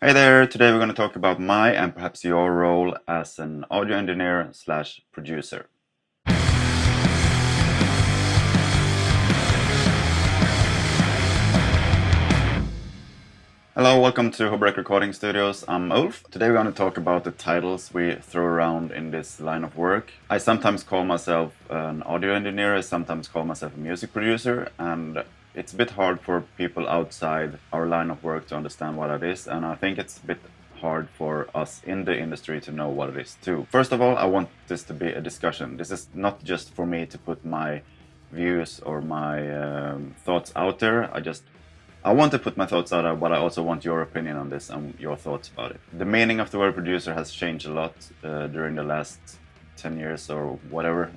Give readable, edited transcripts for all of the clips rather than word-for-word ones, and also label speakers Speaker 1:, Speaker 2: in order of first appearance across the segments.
Speaker 1: Hey there, today we're going to talk about my and perhaps your role as an audio engineer slash producer. Hello, welcome to HoboRec Recording Studios. I'm Ulf. Today we're going to talk about the titles we throw around in this line of work. I sometimes call myself an audio engineer, I sometimes call myself a music producer, and it's a bit hard for people outside our line of work to understand what it is, and I think it's a bit hard for us in the industry to know what it is too. First of all, I want this to be a discussion. This is not just for me to put my views or my thoughts out there. I want to put my thoughts out there, but I also want your opinion on this and your thoughts about it. The meaning of the word producer has changed a lot during the last 10 years or whatever,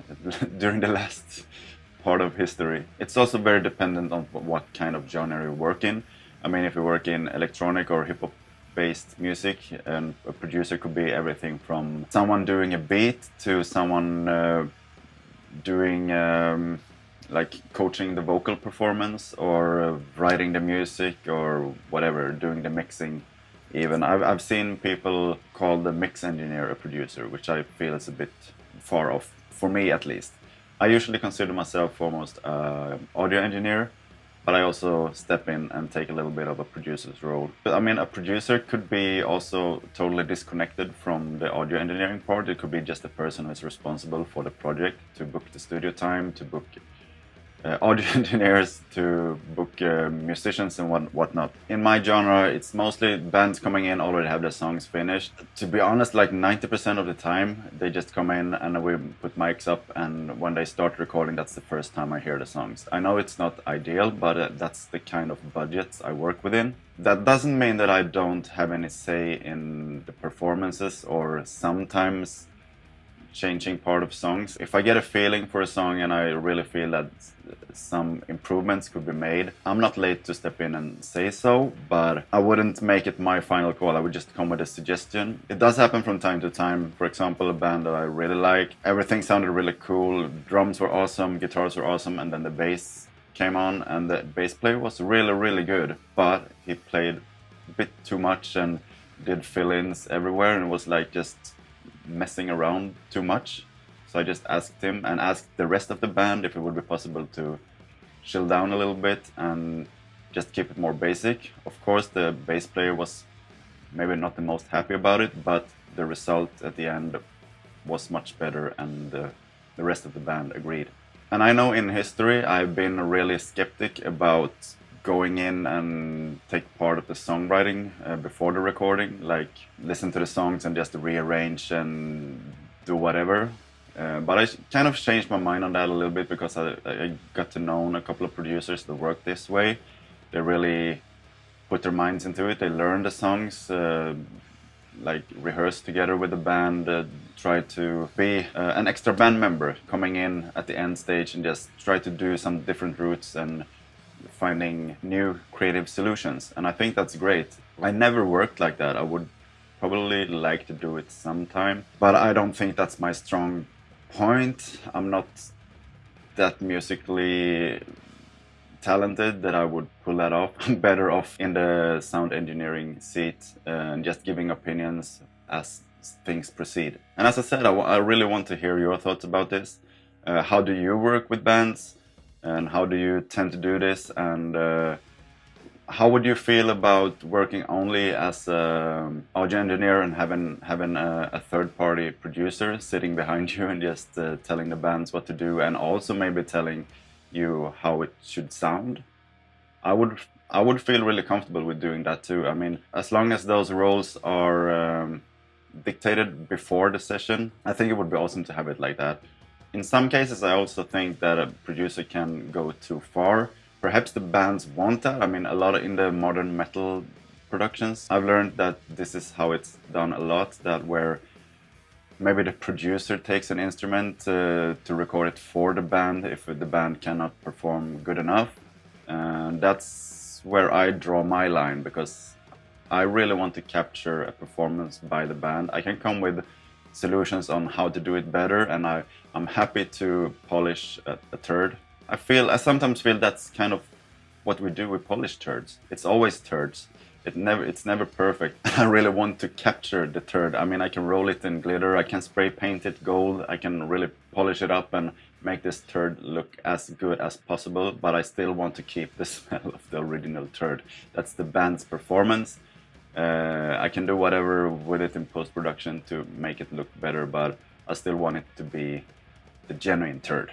Speaker 1: during the last part of history. It's also very dependent on what kind of genre you work in. I mean, if you work in electronic or hip-hop based music, and a producer could be everything from someone doing a beat to someone doing like coaching the vocal performance or writing the music or whatever, doing the mixing. Even I've seen people call the mix engineer a producer, which I feel is a bit far off, for me at least. I usually consider myself foremost an audio engineer, but I also step in and take a little bit of a producer's role. But I mean, a producer could be also totally disconnected from the audio engineering part. It could be just a person who is responsible for the project, to book the studio time, to book audio engineers, to book musicians and whatnot. In my genre, it's mostly bands coming in, already have their songs finished. To be honest, like 90% of the time, they just come in and we put mics up, and when they start recording, that's the first time I hear the songs. I know it's not ideal, but that's the kind of budgets I work within. That doesn't mean that I don't have any say in the performances or sometimes changing part of songs. If I get a feeling for a song and I really feel that some improvements could be made, I'm not late to step in and say so, but I wouldn't make it my final call. I would just come with a suggestion. It does happen from time to time. For example, a band that I really like, everything sounded really cool, drums were awesome, guitars were awesome, and then the bass came on and the bass player was really good, but he played a bit too much and did fill-ins everywhere, and it was like just messing around too much. So I just asked him and asked the rest of the band if it would be possible to chill down a little bit and just keep it more basic. Of course, the bass player was maybe not the most happy about it, but the result at the end was much better, and the rest of the band agreed. And I know in history I've been really skeptic about going in and take part of the songwriting before the recording, like listen to the songs and just rearrange and do whatever. But I kind of changed my mind on that a little bit because I got to know a couple of producers that work this way. They really put their minds into it. They learn the songs, like rehearse together with the band, try to be an extra band member coming in at the end stage and just try to do some different routes and finding new creative solutions. And I think that's great. I never worked like that. I would probably like to do it sometime, but I don't think that's my strong point. I'm not that musically talented that I would pull that off. I'm better off in the sound engineering seat and just giving opinions as things proceed. And as I said, I really want to hear your thoughts about this. How do you work with bands? And how do you tend to do this? And how would you feel about working only as an audio engineer and having a third-party producer sitting behind you and just telling the bands what to do, and also maybe telling you how it should sound? I would feel really comfortable with doing that too. I mean, as long as those roles are dictated before the session, I think it would be awesome to have it like that. In some cases, I also think that a producer can go too far. Perhaps the bands want that. I mean, a lot in the modern metal productions, I've learned that this is how it's done a lot, that where maybe the producer takes an instrument to record it for the band if the band cannot perform good enough. And that's where I draw my line, because I really want to capture a performance by the band. I can come with solutions on how to do it better, and I'm happy to polish a turd. I sometimes feel that's kind of what we do. We polish turds. It's always turds. It's never perfect. I really want to capture the turd. I mean, I can roll it in glitter, I can spray paint it gold, I can really polish it up and make this turd look as good as possible, but I still want to keep the smell of the original turd. That's the band's performance. I can do whatever with it in post-production to make it look better, but I still want it to be the genuine turd,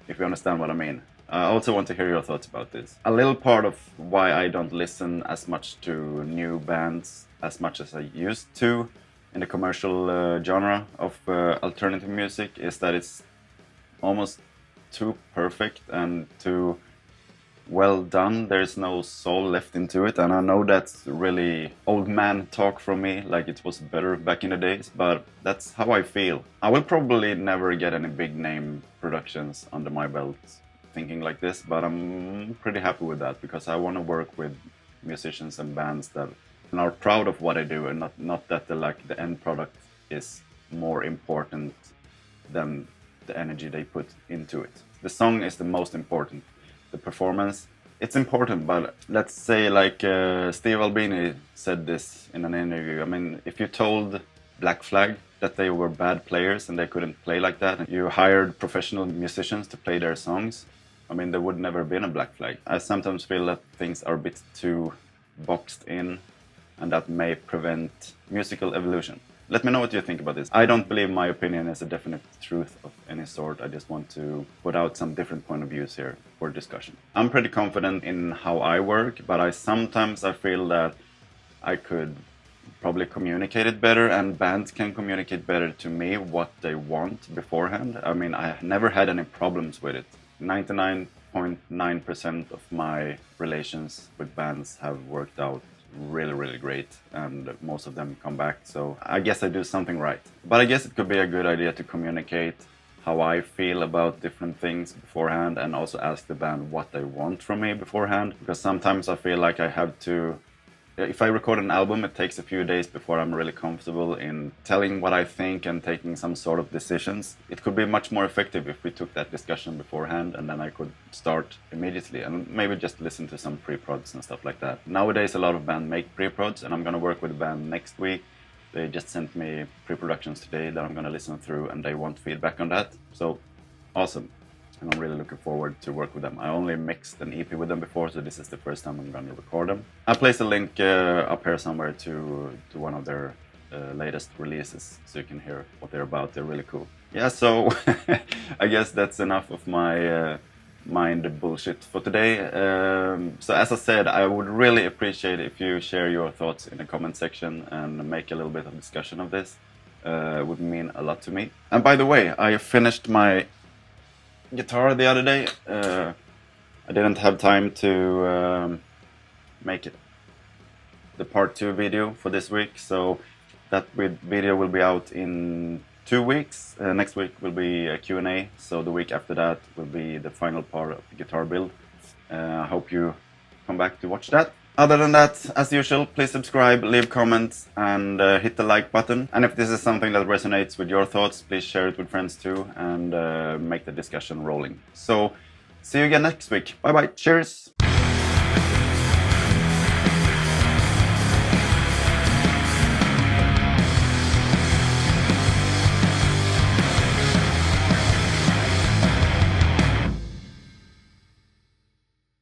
Speaker 1: if you understand what I mean. I also want to hear your thoughts about this. A little part of why I don't listen as much to new bands as much as I used to in the commercial genre of alternative music is that it's almost too perfect and too well done. There's no soul left into it, and I know that's really old man talk from me, like it was better back in the days, but that's how I feel. I will probably never get any big name productions under my belt thinking like this, but I'm pretty happy with that because I want to work with musicians and bands that are proud of what I do, and not that the end product is more important than the energy they put into it. The song is the most important. The performance, it's important, but let's say like Steve Albini said this in an interview. I mean, if you told Black Flag that they were bad players and they couldn't play like that, and you hired professional musicians to play their songs, I mean, there would never have been a Black Flag. I sometimes feel that things are a bit too boxed in, and that may prevent musical evolution. Let me know what you think about this. I don't believe my opinion is a definite truth of any sort. I just want to put out some different point of views here for discussion. I'm pretty confident in how I work, but sometimes I feel that I could probably communicate it better, and bands can communicate better to me what they want beforehand. I mean, I never had any problems with it. 99.9% of my relations with bands have worked out really great, and most of them come back, so I guess I do something right. But I guess it could be a good idea to communicate how I feel about different things beforehand, and also ask the band what they want from me beforehand, because sometimes I feel like I have to, if I record an album, it takes a few days before I'm really comfortable in telling what I think and taking some sort of decisions. It could be much more effective if we took that discussion beforehand, and then I could start immediately and maybe just listen to some pre-prods and stuff like that. Nowadays a lot of bands make pre-prods, and I'm gonna work with a band next week. They just sent me pre-productions today that I'm gonna listen through, and they want feedback on that. So awesome. And I'm really looking forward to work with them. I only mixed an EP with them before, so this is the first time I'm going to record them. I'll place a link up here somewhere to one of their latest releases, so you can hear what they're about. They're really cool. Yeah, so I guess that's enough of my mind bullshit for today. So as I said, I would really appreciate if you share your thoughts in the comment section and make a little bit of discussion of this. It would mean a lot to me. And by the way, I finished my guitar the other day. I didn't have time to make it the part 2 video for this week, so that video will be out in 2 weeks. Next week will be a Q&A, so the week after that will be the final part of the guitar build. I hope you come back to watch that. Other than that, as usual, please subscribe, leave comments, and hit the like button. And if this is something that resonates with your thoughts, please share it with friends too, and make the discussion rolling. So, see you again next week. Bye bye. Cheers.